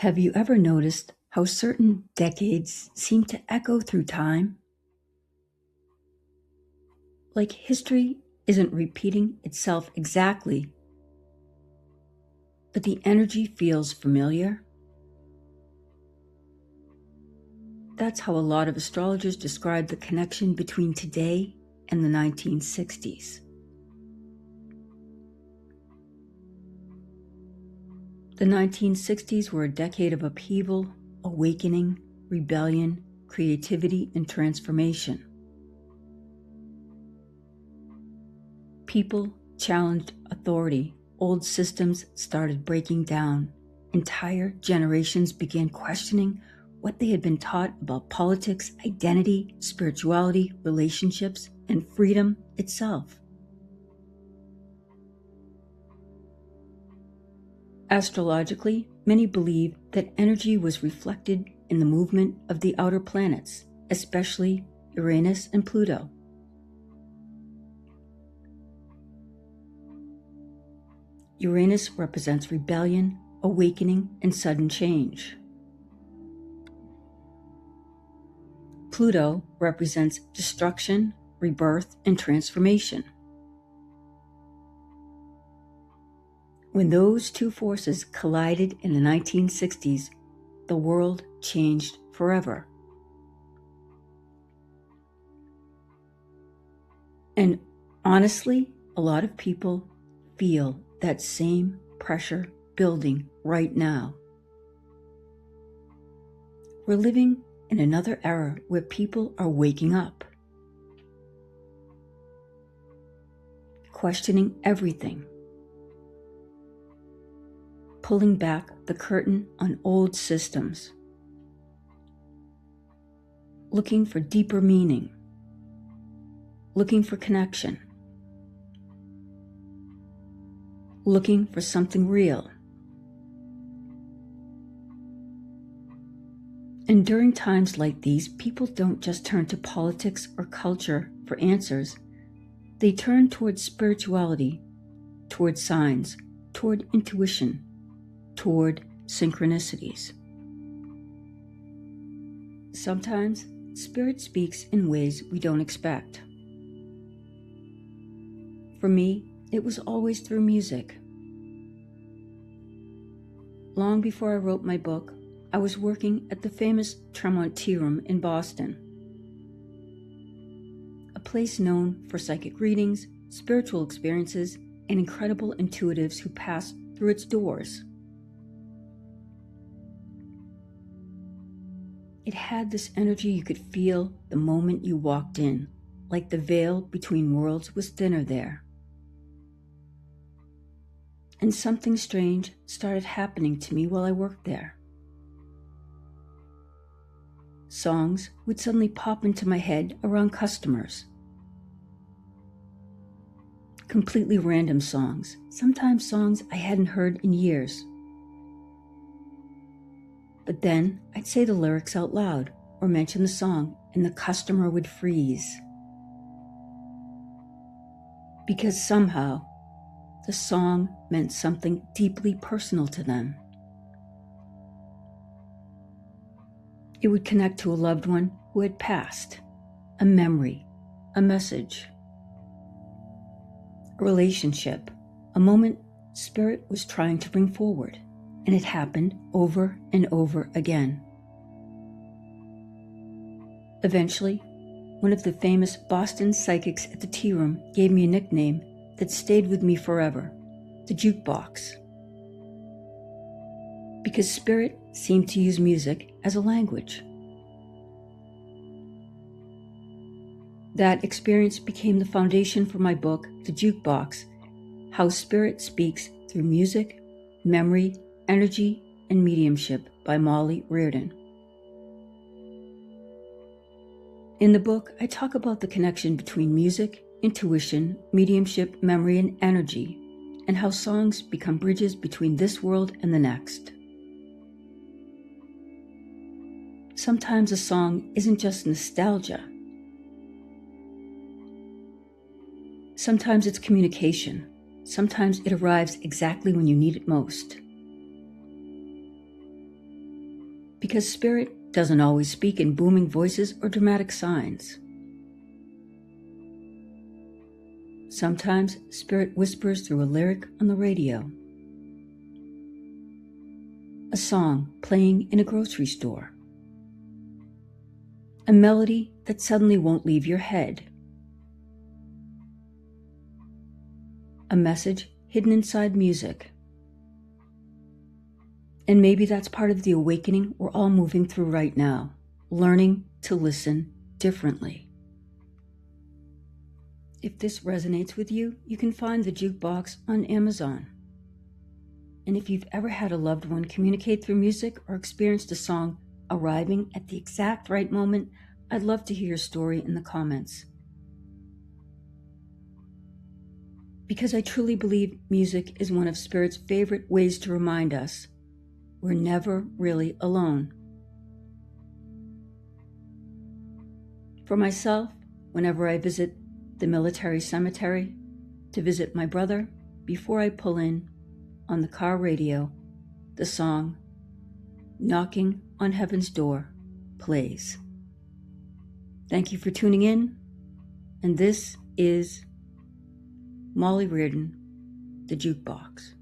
Have you ever noticed how certain decades seem to echo through time? Like history isn't repeating itself exactly, but the energy feels familiar? That's how a lot of astrologers describe the connection between today and the 1960s. The 1960s were a decade of upheaval, awakening, rebellion, creativity, and transformation. People challenged authority, old systems started breaking down, entire generations began questioning what they had been taught about politics, identity, spirituality, relationships, and freedom itself. Astrologically, many believe that energy was reflected in the movement of the outer planets, especially Uranus and Pluto. Uranus represents rebellion, awakening, and sudden change. Pluto represents destruction, rebirth, and transformation. When those two forces collided in the 1960s, the world changed forever. And honestly, a lot of people feel that same pressure building right now. We're living in another era where people are waking up, questioning everything, pulling back the curtain on old systems, looking for deeper meaning, looking for connection, looking for something real. And during times like these, people don't just turn to politics or culture for answers. They turn toward spirituality, toward signs, toward intuition, toward synchronicities. Sometimes, Spirit speaks in ways we don't expect. For me, it was always through music. Long before I wrote my book, I was working at the famous Tremont Tearoom in Boston, a place known for psychic readings, spiritual experiences, and incredible intuitives who pass through its doors. It had this energy you could feel the moment you walked in, like the veil between worlds was thinner there. And something strange started happening to me while I worked there. Songs would suddenly pop into my head around customers. Completely random songs, sometimes songs I hadn't heard in years. But then I'd say the lyrics out loud or mention the song and the customer would freeze. Because somehow the song meant something deeply personal to them. It would connect to a loved one who had passed, a memory, a message, a relationship, a moment Spirit was trying to bring forward, and it happened over and over again. Eventually, one of the famous Boston psychics at the tea room gave me a nickname that stayed with me forever, the Juke Box. Because Spirit seemed to use music as a language. That experience became the foundation for my book, The Juke Box: How Spirit Speaks Through Music, Memory, Energy, and Mediumship by Molly Reardon. In the book, I talk about the connection between music, intuition, mediumship, memory, and energy, and how songs become bridges between this world and the next. Sometimes a song isn't just nostalgia. Sometimes it's communication. Sometimes it arrives exactly when you need it most. Because Spirit doesn't always speak in booming voices or dramatic signs. Sometimes Spirit whispers through a lyric on the radio, a song playing in a grocery store, a melody that suddenly won't leave your head, a message hidden inside music. And maybe that's part of the awakening we're all moving through right now, learning to listen differently. If this resonates with you, you can find the Juke Box on Amazon. And if you've ever had a loved one communicate through music or experienced a song arriving at the exact right moment, I'd love to hear your story in the comments. Because I truly believe music is one of Spirit's favorite ways to remind us we're never really alone. For myself, whenever I visit the military cemetery to visit my brother, before I pull in, on the car radio, the song Knocking on Heaven's Door plays. Thank you for tuning in, and this is Molly Reardon, the Juke Box.